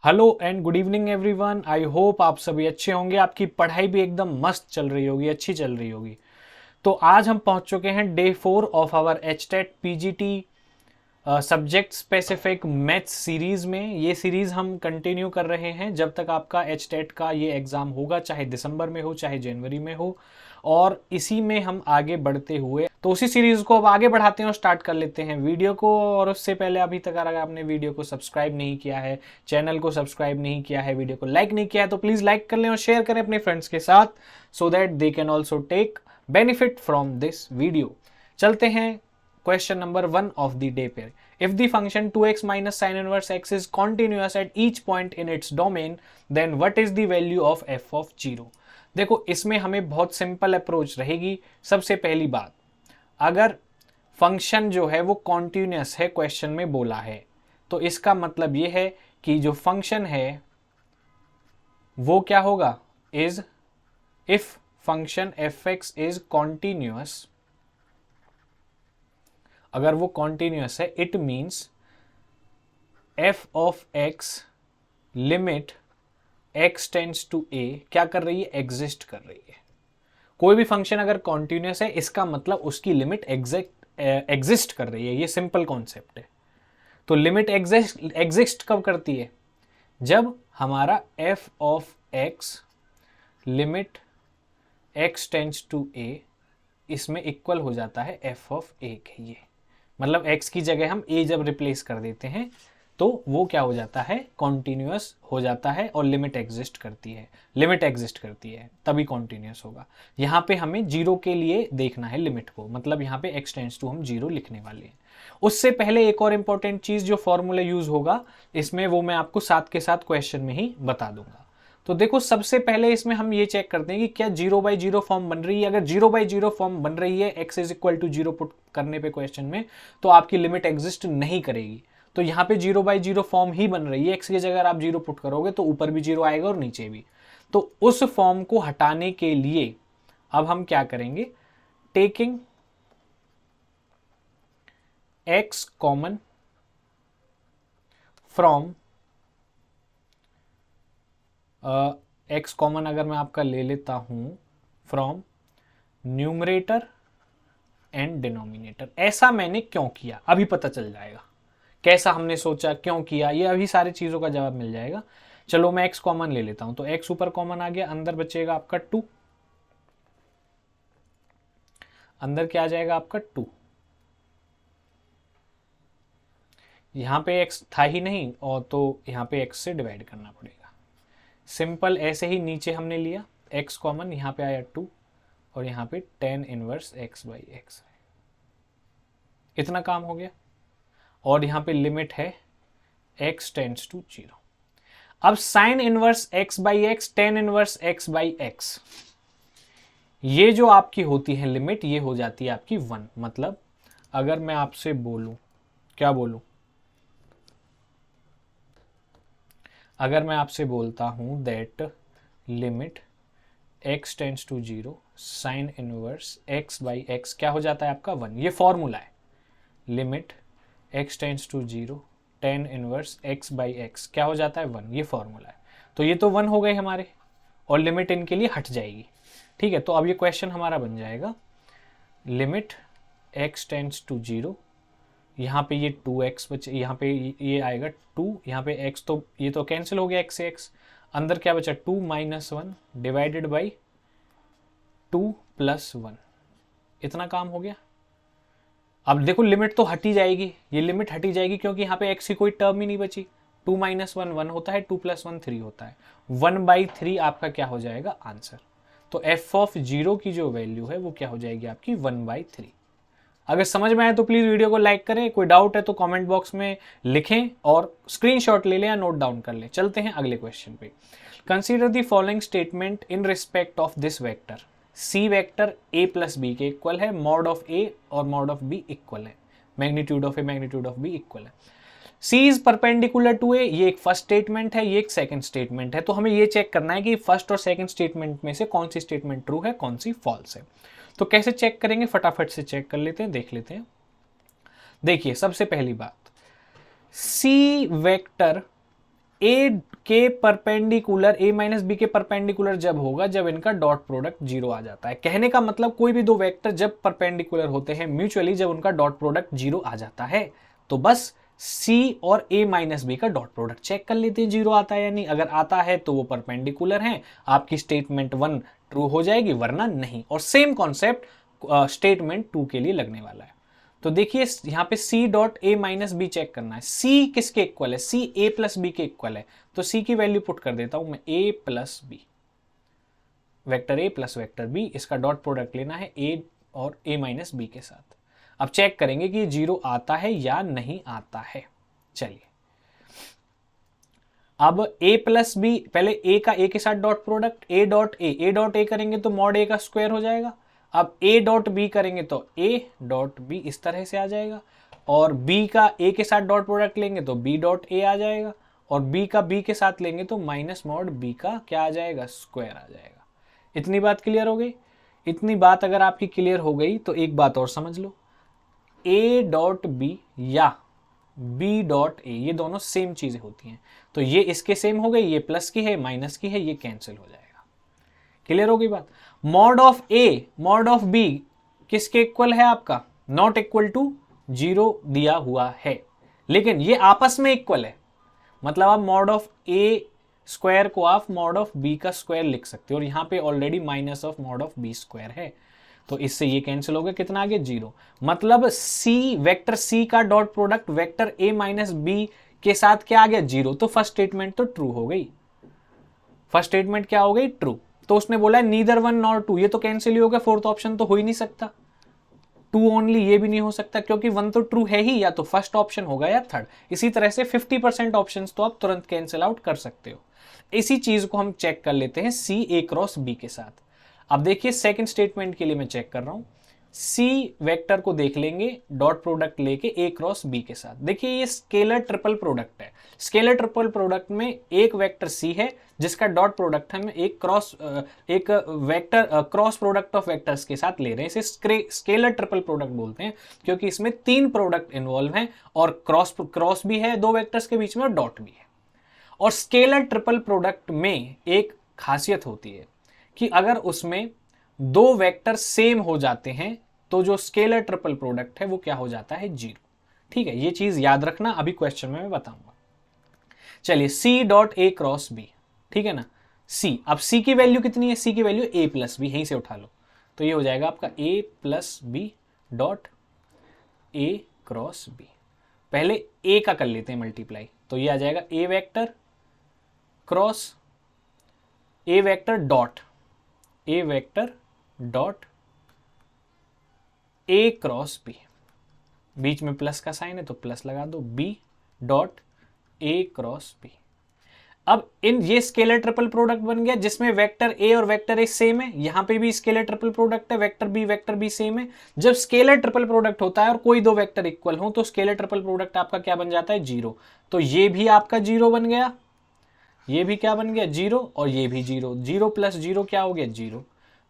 Hello and good evening everyone. I hope आप सभी अच्छे होंगे, आपकी पढ़ाई भी एकदम मस्त चल रही होगी, अच्छी चल रही होगी। तो आज हम पहुंच चुके हैं day 4 of our HTET PGT subject specific maths series में। ये सीरीज हम कंटिन्यू कर रहे हैं जब तक आपका एचटेट का ये एग्जाम होगा, चाहे दिसंबर में हो चाहे जनवरी में हो, और इसी में हम आगे बढ़ते हुए तो उसी सीरीज को अब आगे बढ़ाते हैं और स्टार्ट कर लेते हैं वीडियो को। और उससे पहले अभी तक अगर आपने वीडियो को सब्सक्राइब नहीं किया है, चैनल को सब्सक्राइब नहीं किया है, वीडियो को लाइक नहीं किया है, तो प्लीज लाइक कर लें और शेयर करें अपने फ्रेंड्स के साथ, so that they can also take benefit from this video. चलते हैं question number 1 of the day पे। If the function 2x minus sin inverse x is continuous at each point in its domain, then what is the value of f of 0? देखो, इसमें हमें बहुत simple approach रहेगी। सबसे पहली बात, अगर फंक्शन जो है वो कॉन्टिन्यूस है, क्वेश्चन में बोला है, तो इसका मतलब ये है कि जो फंक्शन है वो क्या होगा, is if function fx is continuous, अगर वो कॉन्टिन्यूस है, it means f of x limit x tends to a क्या कर रही है, एग्जिस्ट कर रही है। कोई भी फंक्शन अगर कॉन्टिन्यूस है, इसका मतलब उसकी लिमिट एग्जिस्ट कर रही है। ये सिंपल कॉन्सेप्ट है। तो लिमिट एग्जिस्ट कब करती है, जब हमारा f of x limit x tends to a इसमें इक्वल हो जाता है f ऑफ a के। ये मतलब x की जगह हम a जब रिप्लेस कर देते हैं तो वो क्या हो जाता है, कॉन्टिन्यूस हो जाता है, और लिमिट एग्जिस्ट करती है। लिमिट एग्जिस्ट करती है तभी कॉन्टिन्यूस होगा। यहाँ पे हमें जीरो के लिए देखना है लिमिट को, मतलब यहाँ पे x टेंड्स टू हम जीरो लिखने वाले हैं। उससे पहले एक और इंपॉर्टेंट चीज जो फॉर्मूला यूज होगा इसमें, वो मैं आपको साथ के साथ क्वेश्चन में ही बता दूंगा। तो देखो, सबसे पहले इसमें हम ये चेक करते हैं कि क्या 0/0 फॉर्म बन रही है। अगर 0/0 फॉर्म बन रही है, x is equal to 0 put करने पे क्वेश्चन में, तो आपकी लिमिट एग्जिस्ट नहीं करेगी। तो यहाँ पे 0/0 फॉर्म ही बन रही है, x की जगह अगर आप 0 पुट करोगे तो ऊपर भी 0 आएगा और नीचे भी। तो उस फॉर्म को हटाने के लिए अब हम क्या करेंगे, taking x common from x common अगर मैं आपका ले लेता हूं फ्रॉम न्यूमरेटर एंड डिनोमिनेटर। ऐसा मैंने क्यों किया अभी पता चल जाएगा, कैसा हमने सोचा, क्यों किया, ये अभी सारी चीजों का जवाब मिल जाएगा। चलो मैं x कॉमन ले लेता हूं, तो x ऊपर कॉमन आ गया, अंदर बचेगा आपका 2, अंदर क्या आ जाएगा आपका 2। यहां पे x था ही नहीं, और तो यहां पे x से डिवाइड करना पड़ेगा। सिंपल ऐसे ही नीचे हमने लिया x कॉमन, यहाँ पे आया 2 और यहाँ पे tan इनवर्स x/x है। इतना काम हो गया। और यहाँ पे लिमिट है x टेंड्स टू 0। अब sin inverse x/x, tan inverse x/x, ये जो आपकी होती है लिमिट, ये हो जाती है आपकी 1। मतलब अगर मैं आपसे बोलूं, क्या बोलूं, अगर मैं आपसे बोलता हूं that limit x tends to 0 sine inverse x/x क्या हो जाता है आपका 1। ये फॉर्मूला है, limit x tends to 0 tan inverse x/x क्या हो जाता है 1, ये फॉर्मूला है। तो ये तो 1 हो गए हमारे, और लिमिट इनके लिए हट जाएगी। ठीक है, तो अब ये क्वेश्चन हमारा बन जाएगा, लिमिट x टेंड्स टू 0, यहाँ पे ये 2x बचे, यहाँ पे ये आएगा 2, यहाँ पे x, तो ये तो कैंसिल हो गया x से x, अंदर क्या बचा 2 - 1 डिवाइडेड बाई 2 + 1। इतना काम हो गया। अब देखो लिमिट तो हटी जाएगी, ये लिमिट हटी जाएगी क्योंकि यहाँ पे x की कोई टर्म ही नहीं बची। 2 - 1 1 होता है, 2 + 1 3 होता है, 1/3 आपका क्या हो जाएगा आंसर। तो f ऑफ 0 की जो वैल्यू है वो क्या हो जाएगी आपकी 1/3। अगर समझ में आए तो प्लीज वीडियो को लाइक करें, कोई डाउट है तो कमेंट बॉक्स में लिखें और स्क्रीनशॉट ले लें या नोट डाउन कर लें। चलते हैं अगले क्वेश्चन पे। Consider the following statement in respect of this vector. C vector a + b के इक्वल है, मॉड ऑफ a और मॉड ऑफ b इक्वल है, magnitude of a magnitude of b equal है। C is perpendicular to a, ये एक first statement है, ये एक सेकंड स्टेटमेंट है। तो हमें ये चेक करना है कि फर्स्ट और सेकंड स्टेटमेंट में से कौन सी स्टेटमेंट ट्रू है, कौन सी फॉल्स है। तो कैसे चेक करेंगे, फटाफट से चेक कर लेते हैं, देख लेते हैं। देखिए सबसे पहली बात, सी वेक्टर ए के परपेंडिकुलर, a माइनस बी के परपेंडिकुलर जब होगा जब इनका डॉट प्रोडक्ट 0 आ जाता है। कहने का मतलब कोई भी दो वेक्टर जब परपेंडिकुलर होते हैं म्यूचुअली, जब उनका डॉट प्रोडक्ट 0 आ जाता है, तो बस c और a माइनस बी का डॉट प्रोडक्ट चेक कर लेते हैं 0 आता है या नहीं। अगर आता है तो वो परपेंडिकुलर हैं, आपकी स्टेटमेंट 1 ट्रू हो जाएगी, वरना नहीं। और सेम कॉन्सेप्ट स्टेटमेंट 2 के लिए लगने वाला है। तो देखिए यहाँ पे c dot a minus B check करना है। c किसके इक्वल है? c a प्लस बी के इक्वल है। तो c की वैल्यू पुट कर देता हूं मैं, a plus B, vector a plus vector b, इसका डॉट प्रोडक्ट लेना है a और a माइनस बी के साथ। अब चेक करेंगे कि 0 आता है या नहीं आता है। चलिए, अब a प्लस बी, पहले a का a के साथ dot product, a dot a करेंगे तो मॉड a का स्क्वायर हो जाएगा। अब a डॉट b करेंगे तो a डॉट b इस तरह से आ जाएगा, और b का a के साथ डॉट प्रोडक्ट लेंगे तो b डॉट a आ जाएगा, और b का b के साथ लेंगे तो माइनस मॉड b का क्या आ जाएगा? स्क्वायर आ जाएगा। इतनी बात क्लियर हो गई? इतनी बात अगर आपकी क्लियर हो गई तो एक बात और समझ लो, a डॉट b या b डॉट a, ये दोनों सेम चीजें होती हैं। तो ये इसके सेम हो गई, ये प्लस की है माइनस की है, ये कैंसिल हो जाएगा। क्लियर हो गई बात? Mod of a mod of b किसके इक्वल है आपका? नॉट इक्वल टू 0 दिया हुआ है, लेकिन ये आपस में इक्वल है। मतलब आप मॉड ऑफ a स्क्वायर को आप मॉड ऑफ b का स्क्वायर लिख सकते हो, और यहां पे already minus of mod of b square है, तो इससे ये कैंसिल हो गया। कितना आ गया? 0। मतलब c, वेक्टर c का dot product vector a minus B के साथ क्या आ गया? 0। तो फर्स्ट स्टेटमेंट तो ट्रू हो गई। फर्स्ट स्टेटमेंट क्या हो गई? ट्रू। तो उसने बोला नीदर 1 नॉर 2, ये तो कैंसिल ही हो गया, फोर्थ ऑप्शन तो हो ही नहीं सकता। 2 ओनली ये भी नहीं हो सकता, क्योंकि 1 तो ट्रू है ही, या तो फर्स्ट ऑप्शन होगा या थर्ड। इसी तरह से 50% ऑप्शंस तो आप तुरंत कैंसिल आउट कर सकते हो। इसी चीज को हम चेक कर लेते हैं सी ए क्रॉस बी के साथ। अब देखिए सेकंड स्टेटमेंट के लिए मैं चेक कर रहा हूं, सी वेक्टर को देख लेंगे डॉट प्रोडक्ट लेके ए क्रॉस बी के साथ। देखिए ये स्केलर ट्रिपल प्रोडक्ट है। स्केलर ट्रिपल प्रोडक्ट में एक वेक्टर सी है जिसका डॉट प्रोडक्ट हम एक vector cross product of vectors के साथ ले रहे हैं। इसे स्केलर ट्रिपल प्रोडक्ट बोलते हैं, क्योंकि इसमें 3 प्रोडक्ट इन्वॉल्व हैं, और क्रॉस भी है दो वेक्टर्स के बीच में, और डॉट भी है। और स्केलर ट्रिपल प्रोडक्ट में एक खासियत होती है कि अगर उसमें दो वेक्टर सेम हो जाते हैं तो जो स्केलर ट्रिपल प्रोडक्ट है वो क्या हो जाता है? 0। ठीक है, ये चीज याद रखना, अभी क्वेश्चन में मैं बताऊंगा। चलिए c dot a cross b, ठीक है ना, c। अब c की वैल्यू कितनी है? c की वैल्यू a प्लस बी, यहीं से उठा लो, तो ये हो जाएगा आपका a plus B dot a cross b। पहले a का कर लेते हैं मल्टीप्लाई, तो ये आ जाएगा a vector cross a vector dot a cross b, बीच में प्लस का साइन है तो प्लस लगा दो, b dot a cross b। अब ये स्केलर ट्रिपल प्रोडक्ट बन गया जिसमें वेक्टर a और वेक्टर a सेम है। यहां पे भी स्केलर ट्रिपल प्रोडक्ट है, वेक्टर b सेम है। जब स्केलर ट्रिपल प्रोडक्ट होता है और कोई दो वेक्टर इक्वल हो तो स्केलर ट्रिपल प्रोडक्ट आपका क्या बन जाता है? 0। तो ये भी आपका 0 बन गया, ये भी क्या बन गया? 0, और ये भी 0। 0 प्लस 0 क्या हो गया? 0।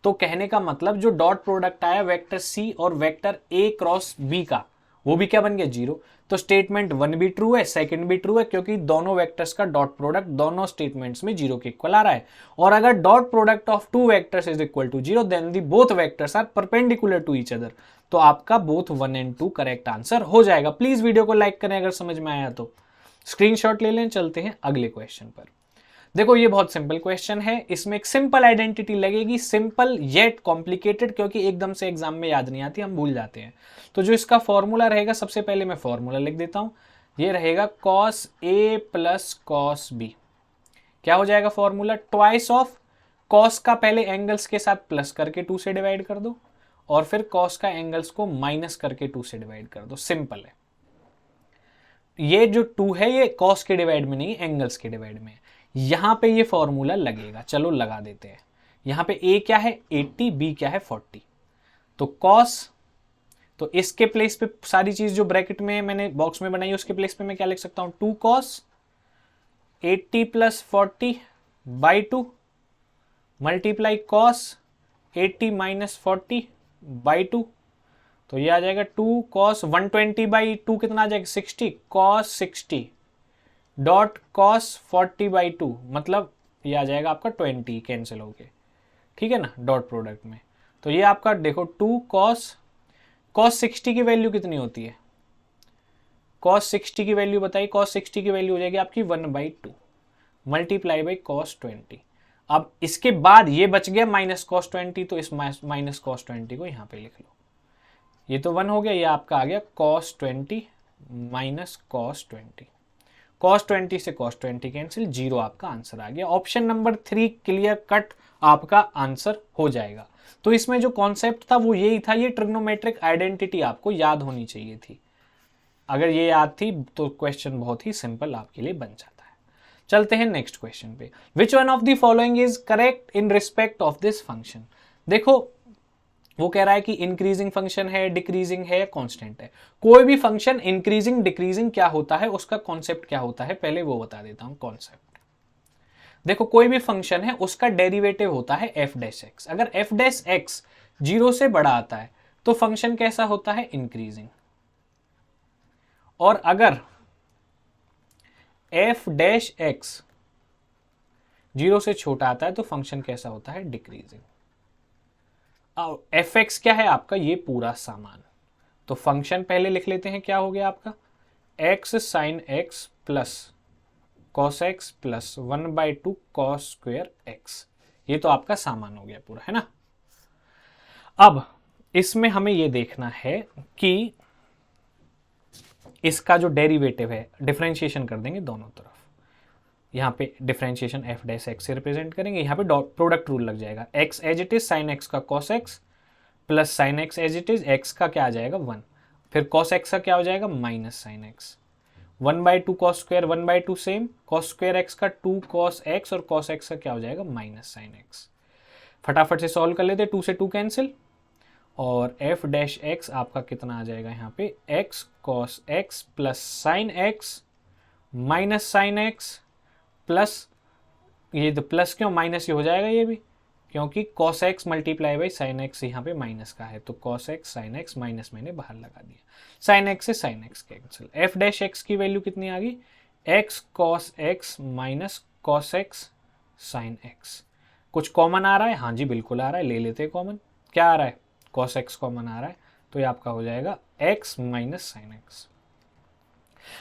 तो कहने का मतलब जो डॉट प्रोडक्ट आया वेक्टर c और वेक्टर a क्रॉस b का, वो भी क्या बन गया? 0। तो स्टेटमेंट 1 भी ट्रू है, सेकंड भी ट्रू है, क्योंकि दोनों वेक्टर्स का डॉट प्रोडक्ट दोनों स्टेटमेंट्स में 0 के इक्वल आ रहा है। और अगर dot product of two vectors is equal to 0 then the both vectors are perpendicular to each other. तो आपका बोथ 1 एंड 2 करेक्ट आंसर हो जाएगा। प्लीज वीडियो को लाइक करें अगर समझ में आया तो, स्क्रीनशॉट ले लें। चलते हैं अगले क्वेश्चन पर। देखो ये बहुत सिंपल क्वेश्चन है, इसमें एक सिंपल आइडेंटिटी लगेगी, सिंपल येट कॉम्प्लिकेटेड, क्योंकि एकदम से एग्जाम में याद नहीं आती, हम भूल जाते हैं। तो जो इसका फॉर्मूला रहेगा, सबसे पहले मैं फॉर्मूला लिख देता हूं, ये रहेगा cos a plus cos b। क्या हो जाएगा फॉर्मूला? ट्वाइस ऑफ cos का पहले एंगल्स के साथ प्लस करके 2 से डिवाइड कर दो, और फिर cos का एंगल्स को माइनस करके 2 से डिवाइड कर दो। सिंपल है। ये जो 2 है ये cos के डिवाइड में नहीं, एंगल्स के डिवाइड में है। यहां पे ये फॉर्मूला लगेगा, चलो लगा देते हैं। यहां पे a क्या है? 80, b क्या है? 40। तो cos, तो इसके प्लेस पे सारी चीज जो ब्रैकेट में मैंने बॉक्स में बनाई उसके प्लेस पे मैं क्या लिख सकता हूं? 2 cos 80 plus 40 by 2 multiply cos 80 minus 40 by 2। तो ये आ जाएगा 2 cos 120 बाई 2 कितना आ जाएगा? 60। cos 60 डॉट कॉस 40/2, मतलब ये आ जाएगा आपका 20 कैंसिल होके, ठीक है ना, डॉट प्रोडक्ट में। तो ये आपका देखो 2 कॉस 60 की वैल्यू कितनी होती है, कॉस 60 की वैल्यू बताइए, कॉस 60 की वैल्यू हो जाएगी आपकी 1/2 मल्टीप्लाई बाई कॉस 20। अब इसके बाद ये बच गया माइनस कॉस 20, तो इस माइनस कॉस 20 को यहाँ पे लिख लो, ये तो 1 हो गया, ये आपका आ गया कॉस 20 माइनस कॉस 20, कॉस 20 से कॉस 20 कैंसिल, 0 आपका आंसर आ गया। ऑप्शन नंबर 3 क्लियर कट आपका आंसर हो जाएगा। तो इसमें जो कॉन्सेप्ट था वो यही था, ये ट्रिग्नोमेट्रिक आइडेंटिटी आपको याद होनी चाहिए थी, अगर ये याद थी तो क्वेश्चन बहुत ही सिंपल आपके लिए बन जाता है। चलते हैं नेक्स्ट क्वेश्चन पे। Which one of the following is correct in respect of this function. देखो वो कह रहा है कि इंक्रीजिंग फंक्शन है, डिक्रीजिंग है, कांस्टेंट है। कोई भी फंक्शन इंक्रीजिंग डिक्रीजिंग क्या होता है, उसका कॉन्सेप्ट क्या होता है, पहले वो बता देता हूं कॉन्सेप्ट। देखो कोई भी फंक्शन है उसका डेरिवेटिव होता है एफ डैश एक्स। अगर एफ डैश एक्स 0 से बड़ा आता है तो फंक्शन कैसा होता है, इंक्रीजिंग। और अगर एफ डैश एक्स 0 से छोटा आता है तो फंक्शन कैसा होता है, डिक्रीजिंग। एफ एक्स क्या है आपका, ये पूरा सामान। तो फंक्शन पहले लिख लेते हैं, क्या हो गया आपका, x sine x plus cos x plus 1/2 cos square x, ये तो आपका सामान हो गया पूरा, है ना। अब इसमें हमें ये देखना है कि इसका जो डेरिवेटिव है, डिफरेंशिएशन कर देंगे दोनों तरफ, यहाँ पे डिफरेंशिएशन एफ डैश एक्स से रिप्रेजेंट करेंगे, यहाँ पे प्रोडक्ट रूल लग जाएगा, x as it is sine x का cos x plus sine x as it is, x का क्या आ जाएगा 1, फिर कॉस एक्स का क्या हो जाएगा minus sine x, 1/2 cos square 1/2 same, cos square x का 2 कॉस एक्स और कॉस एक्स का क्या हो जाएगा माइनस साइन एक्स। फटाफट से सॉल्व कर लेते, 2 से 2 कैंसिल, और एफ डैश एक्स आपका कितना आ जाएगा यहाँ पे, x cos x plus sine x minus sine x plus, ये तो प्लस क्यों, माइनस ये हो जाएगा ये भी, क्योंकि cos x multiply by sine x यहाँ पे माइनस का है, तो cos x sine x minus मैंने बाहर लगा दिया, साइन एक्स से sine x cancel. F dash x की वैल्यू कितनी आ गई, x cos x minus cos x sine x. कुछ कॉमन आ रहा है, हाँ जी बिल्कुल आ रहा है, ले लेते हैं कॉमन, क्या आ रहा है, कॉस एक्स कॉमन आ रहा है, तो ये आपका हो जाएगा एक्स माइनस साइन एक्स।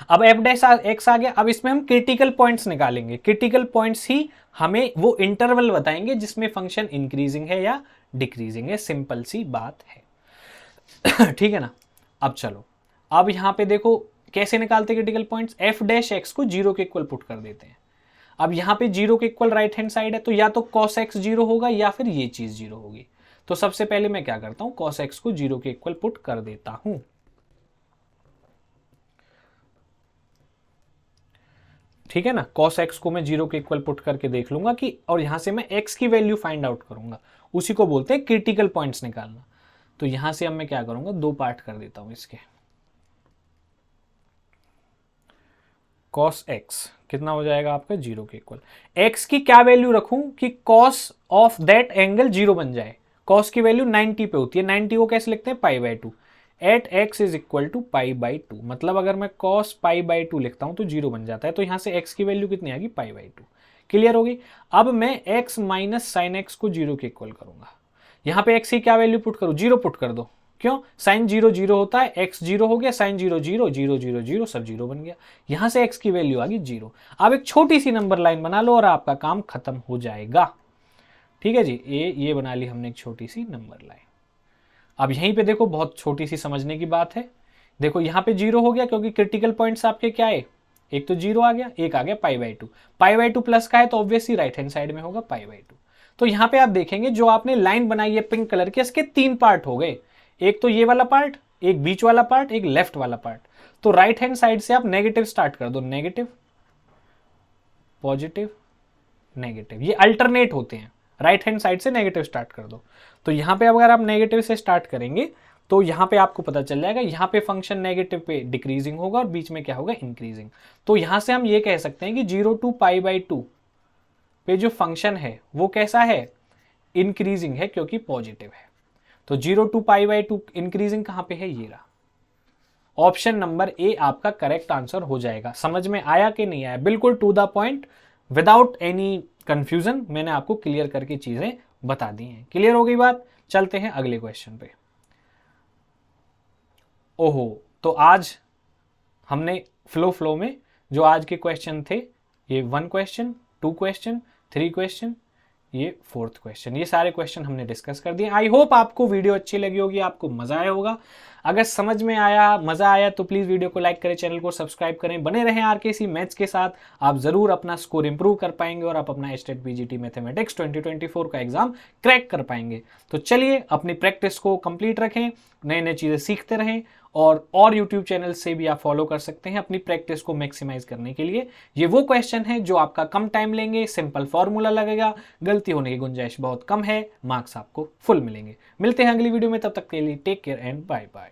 अब एफ डैश एक्स आ गया। अब इसमें हम क्रिटिकल पॉइंट्स निकालेंगे, क्रिटिकल पॉइंट्स ही हमें वो इंटरवल बताएंगे जिसमें फंक्शन इंक्रीजिंग है या डिक्रीजिंग है, सिंपल सी बात है ठीक है ना। अब चलो, अब यहां पे देखो कैसे निकालते critical points, F dash x को 0 के इक्वल पुट कर देते हैं। अब यहां पे 0 के इक्वल राइट हैंड साइड है, तो या तो कॉस एक्स 0 होगा या फिर ये चीज 0 होगी। तो सबसे पहले मैं क्या करता हूं, कॉस एक्स को 0 के इक्वल पुट कर देता हूं, ठीक है ना। cos x को मैं 0 के इक्वल पुट करके देख लूंगा कि, और यहां से मैं x की वैल्यू फाइंड आउट करूंगा, उसी को बोलते हैं क्रिटिकल पॉइंट्स निकालना। तो यहां से अब मैं क्या करूंगा, 2 पार्ट कर देता हूं इसके। cos x कितना हो जाएगा आपका 0 के इक्वल, x की क्या वैल्यू रखूं कि cos ऑफ दैट एंगल 0 बन जाए। cos की वैल्यू 90 पे होती है, 90 को कैसे लिखते हैं, π/2, at x is equal to π/2, मतलब अगर मैं cos π/2 लिखता हूं तो 0 बन जाता है। तो यहां से x की वैल्यू कितनी आ गई, π/2, क्लियर हो गई। अब मैं x माइनस साइन एक्स को 0 के इक्वल करूंगा, यहां पे x की क्या वैल्यू पुट करूं, 0 पुट कर दो, क्यों, साइन 0 0 होता है, x 0 हो गया, साइन 0 0 0 0 0 सब 0 बन गया, यहां से x की वैल्यू आ गई 0। अब एक छोटी सी नंबर लाइन बना लो और आपका काम खत्म हो जाएगा, ठीक है जी। ये बना ली हमने एक छोटी सी नंबर लाइन। अब यहीं पे देखो बहुत छोटी सी समझने की बात है, देखो यहाँ पे 0 हो गया क्योंकि क्रिटिकल पॉइंट्स आपके क्या है, एक तो 0 आ गया, एक आ गया π/2, π/2 प्लस का है तो ऑब्वियसली राइट हैंड साइड में होगा π/2। तो यहाँ पे आप देखेंगे जो आपने लाइन बनाई है पिंक कलर की, इसके 3 पार्ट हो गए, एक तो ये वाला पार्ट, एक बीच वाला पार्ट, एक लेफ्ट वाला पार्ट। तो राइट हैंड साइड से आप नेगेटिव स्टार्ट कर दो, नेगेटिव पॉजिटिव नेगेटिव, ये अल्टरनेट होते हैं, राइट हैंड साइड से नेगेटिव स्टार्ट कर दो। तो यहां पे अगर आप नेगेटिव से स्टार्ट करेंगे तो यहां पे आपको पता चल जाएगा, यहां पे फंक्शन नेगेटिव पे डिक्रीजिंग होगा और बीच में क्या होगा, इंक्रीजिंग। तो यहां से हम ये कह सकते हैं कि 0 to π/2 पे जो फंक्शन है वो कैसा है, इंक्रीजिंग है, क्योंकि पॉजिटिव है। तो 0 to π/2 इंक्रीजिंग कहां पे है, ये रहा, ऑप्शन नंबर ए आपका करेक्ट आंसर हो जाएगा। समझ में आया कि नहीं आया? बिल्कुल to the point, without any confusion मैंने आपको क्लियर करके चीजें बता दी हैं। क्लियर हो गई बात? चलते हैं अगले क्वेश्चन पे। ओहो, तो आज हमने फ्लो में जो आज के क्वेश्चन थे, ये 1 क्वेश्चन, 2 क्वेश्चन, 3 क्वेश्चन, ये 4th क्वेश्चन, ये सारे क्वेश्चन हमने डिस्कस कर दिए। आई होप आपको वीडियो अच्छी लगी होगी, आपको मजा आया होगा। अगर समझ में आया, मजा आया तो प्लीज वीडियो को लाइक करें, चैनल को सब्सक्राइब करें, बने रहें आरकेसी मैथ्स के साथ। आप जरूर अपना स्कोर इंप्रूव कर पाएंगे और आप अपना एचटेट पीजीटी मैथमेटिक्स 2024 का एग्जाम क्रैक कर पाएंगे। तो चलिए अपनी प्रैक्टिस को कंप्लीट रखें, नए नए चीजें सीखते रहें, और यूट्यूब चैनल से भी आप फॉलो कर सकते हैं अपनी प्रैक्टिस को मैक्सिमाइज करने के लिए। ये वो क्वेश्चन है जो आपका कम टाइम लेंगे, सिंपल फॉर्मूला लगेगा, गलती होने की गुंजाइश बहुत कम है, मार्क्स आपको फुल मिलेंगे। मिलते हैं अगली वीडियो में, तब तक के लिए take care and bye bye.